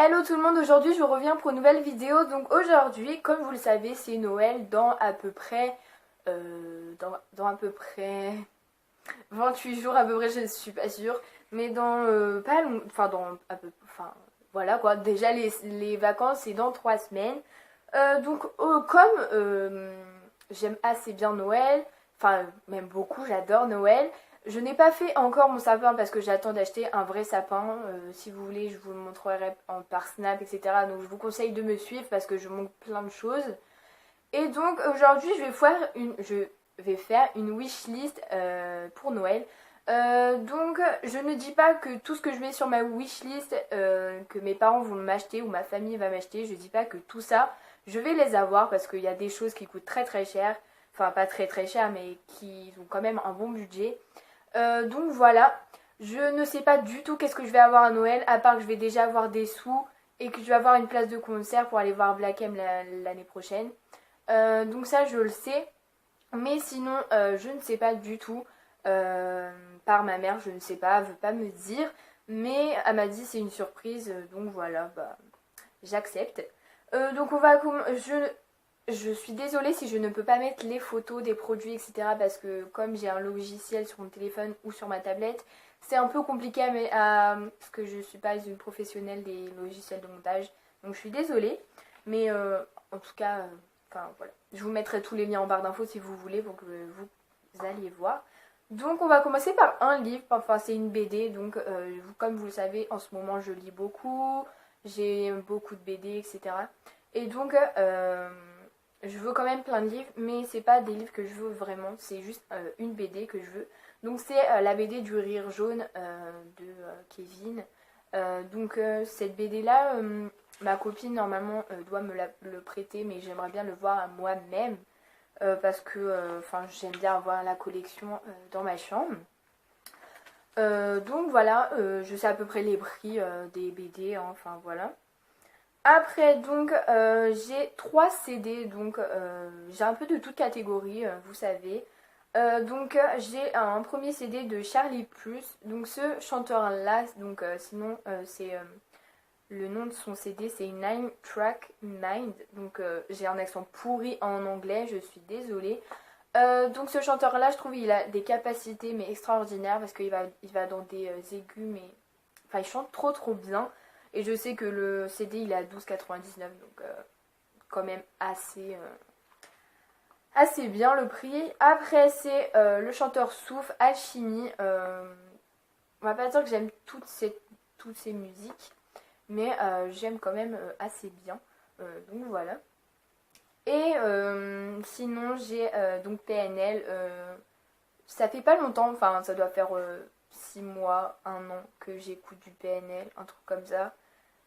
Hello tout le monde, aujourd'hui je reviens pour une nouvelle vidéo. Donc aujourd'hui, comme vous le savez, c'est Noël dans à peu près dans à peu près 28 jours à peu près, je ne suis pas sûre, mais dans pas long, enfin dans à peu, enfin voilà quoi. Déjà les vacances c'est dans 3 semaines. Comme j'aime assez bien Noël, enfin même beaucoup, j'adore Noël. Je n'ai pas fait encore mon sapin parce que j'attends d'acheter un vrai sapin. Si vous voulez, je vous le montrerai par Snap, etc. Donc je vous conseille de me suivre parce que je montre plein de choses. Et donc aujourd'hui, je vais faire une wishlist pour Noël. Donc je ne dis pas que tout ce que je mets sur ma wishlist, que mes parents vont m'acheter ou ma famille va m'acheter, je dis pas que tout ça, je vais les avoir parce qu'il y a des choses qui coûtent très très cher. Enfin pas très très cher mais qui ont quand même un bon budget. Donc voilà, je ne sais pas du tout qu'est-ce que je vais avoir à Noël, à part que je vais déjà avoir des sous et que je vais avoir une place de concert pour aller voir Black M l'année prochaine. Donc ça je le sais, mais sinon je ne sais pas du tout. Par ma mère, je ne sais pas, elle veut pas me dire, mais elle m'a dit c'est une surprise, donc voilà, bah j'accepte. Donc on va je suis désolée si je ne peux pas mettre les photos des produits, etc. Parce que comme j'ai un logiciel sur mon téléphone ou sur ma tablette, c'est un peu compliqué parce que je ne suis pas une professionnelle des logiciels de montage. Donc je suis désolée. Mais en tout cas, enfin voilà. Je vous mettrai tous les liens en barre d'infos si vous voulez pour que vous alliez voir. Donc on va commencer par un livre, enfin c'est une BD. Donc comme vous le savez, en ce moment je lis beaucoup. J'ai beaucoup de BD, etc. Et donc je veux quand même plein de livres, mais c'est pas des livres que je veux vraiment, c'est juste une BD que je veux. Donc c'est la BD du rire jaune de Kevin. Cette BD là, ma copine normalement doit le prêter, mais j'aimerais bien le voir à moi-même parce que j'aime bien avoir la collection dans ma chambre. Donc voilà, je sais à peu près les prix des BD, hein, enfin voilà. Après, donc, j'ai 3 CD, donc j'ai un peu de toute catégorie, vous savez. J'ai un premier CD de Charlie Plus. Donc, ce chanteur-là, donc sinon, c'est le nom de son CD, c'est Nine Track Mind. Donc, j'ai un accent pourri en anglais, je suis désolée. Donc, ce chanteur-là, je trouve il a des capacités, mais extraordinaires, parce il va dans des aigus, mais. Enfin, il chante trop trop bien. Et je sais que le CD il est à 12,99 donc quand même assez bien le prix. Après c'est le chanteur Souf, Alchimie. On va pas dire que j'aime toutes ces musiques, mais j'aime quand même assez bien. Donc voilà. Et sinon j'ai donc PNL. Ça fait pas longtemps, enfin ça doit faire 6 mois, 1 an que j'écoute du PNL, un truc comme ça.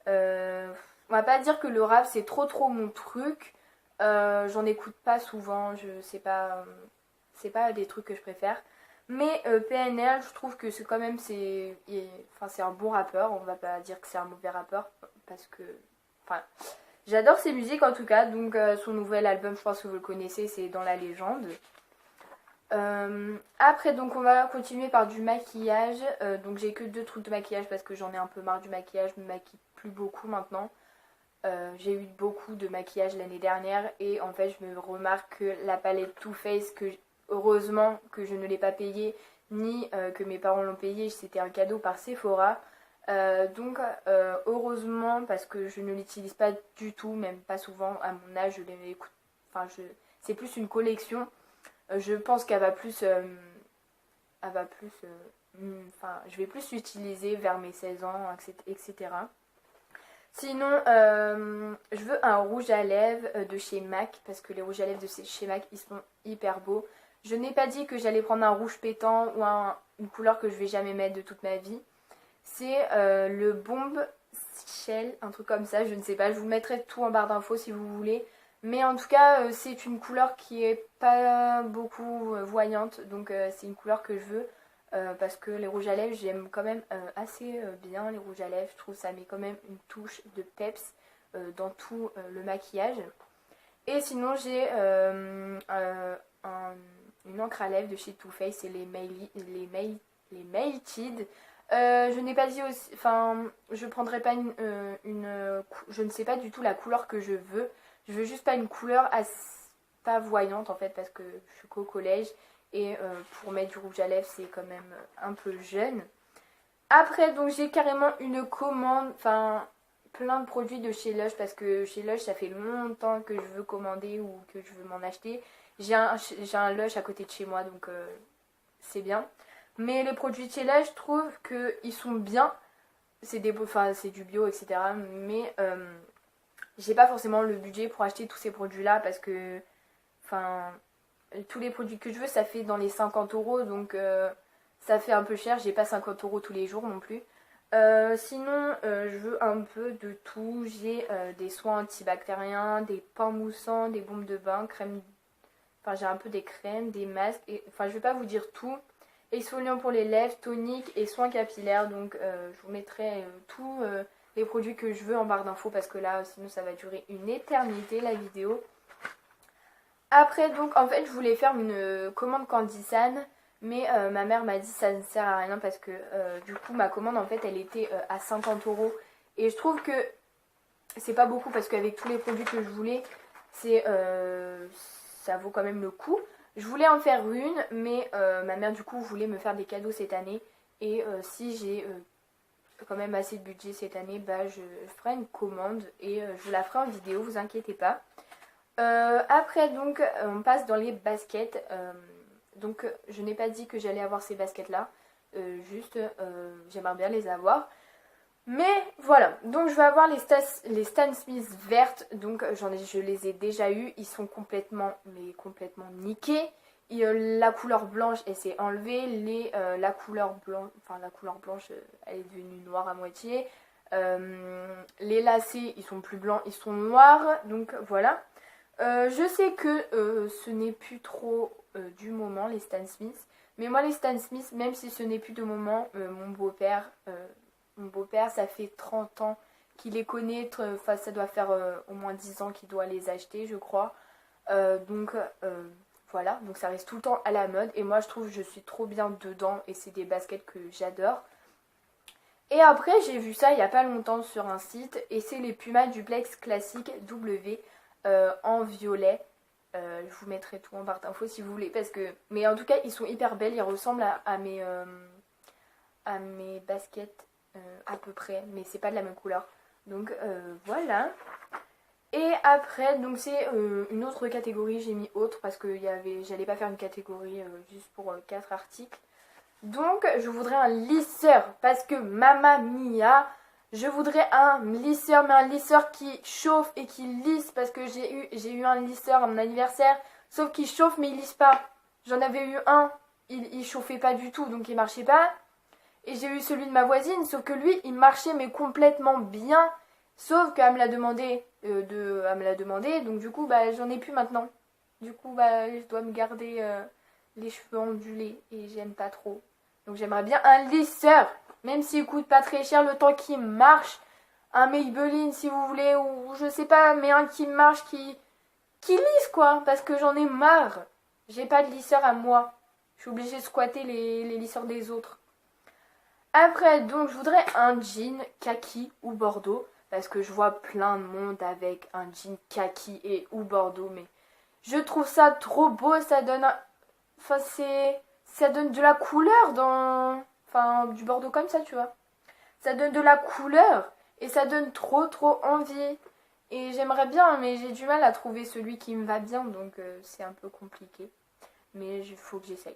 On va pas dire que le rap c'est trop mon truc. J'en écoute pas souvent, je sais pas, c'est pas des trucs que je préfère. Mais PNL, je trouve que c'est quand même c'est un bon rappeur. On va pas dire que c'est un mauvais rappeur parce que, enfin, j'adore ses musiques en tout cas. Donc son nouvel album, je pense que vous le connaissez, c'est Dans la légende. Après donc on va continuer par du maquillage. Donc j'ai que 2 trucs de maquillage parce que j'en ai un peu marre du maquillage, je me maquille plus beaucoup maintenant. J'ai eu beaucoup de maquillage l'année dernière et en fait je me remarque que la palette Too Faced, heureusement que je ne l'ai pas payée ni que mes parents l'ont payée, c'était un cadeau par Sephora. Heureusement parce que je ne l'utilise pas du tout, même pas souvent à mon âge, c'est plus une collection. Je pense qu'elle va plus. Je vais plus l'utiliser vers mes 16 ans, etc. Sinon, je veux un rouge à lèvres de chez MAC, parce que les rouges à lèvres de chez MAC, ils sont hyper beaux. Je n'ai pas dit que j'allais prendre un rouge pétant ou une couleur que je vais jamais mettre de toute ma vie. C'est le Bomb Shell, un truc comme ça, je ne sais pas. Je vous mettrai tout en barre d'infos si vous voulez. Mais en tout cas, c'est une couleur qui est pas beaucoup voyante, donc c'est une couleur que je veux parce que les rouges à lèvres, j'aime quand même assez bien les rouges à lèvres. Je trouve que ça met quand même une touche de peps dans tout le maquillage. Et sinon, j'ai une encre à lèvres de chez Too Faced, c'est les Melted. Je n'ai pas dit aussi, enfin, je prendrai pas je ne sais pas du tout la couleur que je veux. Je veux juste pas une couleur pas voyante en fait parce que je suis qu'au collège et pour mettre du rouge à lèvres c'est quand même un peu jeune. Après donc j'ai carrément une commande, enfin plein de produits de chez Lush parce que chez Lush ça fait longtemps que je veux commander ou que je veux m'en acheter. J'ai un Lush à côté de chez moi donc c'est bien. Mais les produits de chez Lush, je trouve qu'ils sont bien. C'est du bio, etc. Mais j'ai pas forcément le budget pour acheter tous ces produits-là parce que, enfin, tous les produits que je veux, ça fait dans les 50 € donc ça fait un peu cher. J'ai pas 50 € tous les jours non plus. Sinon, je veux un peu de tout. J'ai des soins antibactériens, des pains moussants, des bombes de bain, crème. Enfin, j'ai un peu des crèmes, des masques. Enfin, je vais pas vous dire tout. Exfoliant pour les lèvres, tonique et soins capillaires. Donc je vous mettrai tous les produits que je veux en barre d'infos parce que là sinon ça va durer une éternité la vidéo. Après donc en fait je voulais faire une commande Candysan mais ma mère m'a dit ça ne sert à rien parce que du coup ma commande en fait elle était à 50 € et je trouve que c'est pas beaucoup parce qu'avec tous les produits que je voulais ça vaut quand même le coup. Je voulais en faire une, mais ma mère du coup voulait me faire des cadeaux cette année. Et si j'ai quand même assez de budget cette année, bah je ferai une commande et je vous la ferai en vidéo, vous inquiétez pas. Après donc on passe dans les baskets. Donc je n'ai pas dit que j'allais avoir ces baskets là. Juste j'aimerais bien les avoir. Mais voilà, donc je vais avoir les Stan Smith vertes, donc je les ai déjà eu, ils sont complètement niqués. Et, la couleur blanche elle s'est enlevée, la couleur blanche elle est devenue noire à moitié. Les lacets ils sont plus blancs, ils sont noirs, donc voilà. Je sais que ce n'est plus trop du moment les Stan Smith, mais moi les Stan Smith, même si ce n'est plus de moment, mon beau-père, ça fait 30 ans qu'il les connaît, enfin ça doit faire au moins 10 ans qu'il doit les acheter, je crois. Donc voilà, donc ça reste tout le temps à la mode et moi je trouve que je suis trop bien dedans et c'est des baskets que j'adore. Et après j'ai vu ça il n'y a pas longtemps sur un site et c'est les Puma Duplex Classic W en violet. Je vous mettrai tout en barre d'infos si vous voulez parce que... Mais en tout cas ils sont hyper belles, ils ressemblent à mes baskets à peu près, mais c'est pas de la même couleur. Donc voilà. Et après, donc c'est une autre catégorie, j'ai mis autre parce que j'allais pas faire une catégorie juste pour 4 articles. Donc je voudrais un lisseur parce que mamma mia, je voudrais un lisseur, mais un lisseur qui chauffe et qui lisse parce que j'ai eu un lisseur à mon anniversaire, sauf qu'il chauffe mais il lisse pas. J'en avais eu un, il chauffait pas du tout donc il marchait pas. Et j'ai eu celui de ma voisine, sauf que lui, il marchait mais complètement bien. Sauf qu'elle me l'a demandé, donc du coup, bah, j'en ai plus maintenant. Du coup, bah, je dois me garder les cheveux ondulés et j'aime pas trop. Donc j'aimerais bien un lisseur, même s'il coûte pas très cher le temps qu'il marche. Un Maybelline si vous voulez, ou je sais pas, mais un qui marche, qui lisse quoi, parce que j'en ai marre. J'ai pas de lisseur à moi. Je suis obligée de squatter les lisseurs des autres. Après, donc, je voudrais un jean kaki ou bordeaux. Parce que je vois plein de monde avec un jean kaki et ou bordeaux. Mais je trouve ça trop beau. Ça donne Enfin, ça donne de la couleur dans... Enfin, du bordeaux comme ça, tu vois. Ça donne de la couleur. Et ça donne trop envie. Et j'aimerais bien, mais j'ai du mal à trouver celui qui me va bien. Donc, c'est un peu compliqué. Mais il faut que j'essaye.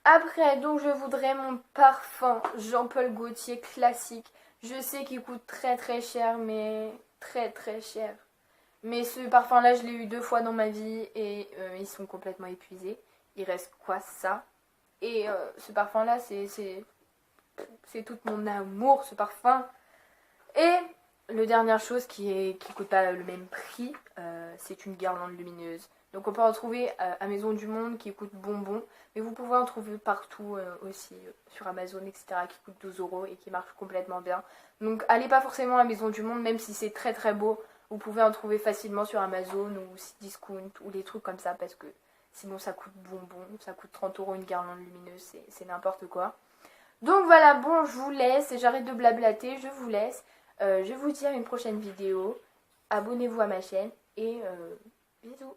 Après, donc je voudrais mon parfum Jean-Paul Gaultier classique. Je sais qu'il coûte très cher, mais très cher. Mais ce parfum-là, je l'ai eu 2 fois dans ma vie et ils sont complètement épuisés. Il reste quoi ça? Et ce parfum-là, c'est tout mon amour, ce parfum. Et la dernière chose qui coûte pas le même prix, c'est une guirlande lumineuse. Donc on peut en trouver à Maison du Monde qui coûte bonbon, mais vous pouvez en trouver partout aussi sur Amazon, etc. qui coûte 12 € et qui marche complètement bien. Donc allez pas forcément à Maison du Monde, même si c'est très beau, vous pouvez en trouver facilement sur Amazon ou Cdiscount ou des trucs comme ça parce que sinon ça coûte bonbon, ça coûte 30 € une guirlande lumineuse, c'est n'importe quoi. Donc voilà, bon, je vous laisse, j'arrête de blablater, je vous laisse. Je vous dis à une prochaine vidéo. Abonnez-vous à ma chaîne et bisous.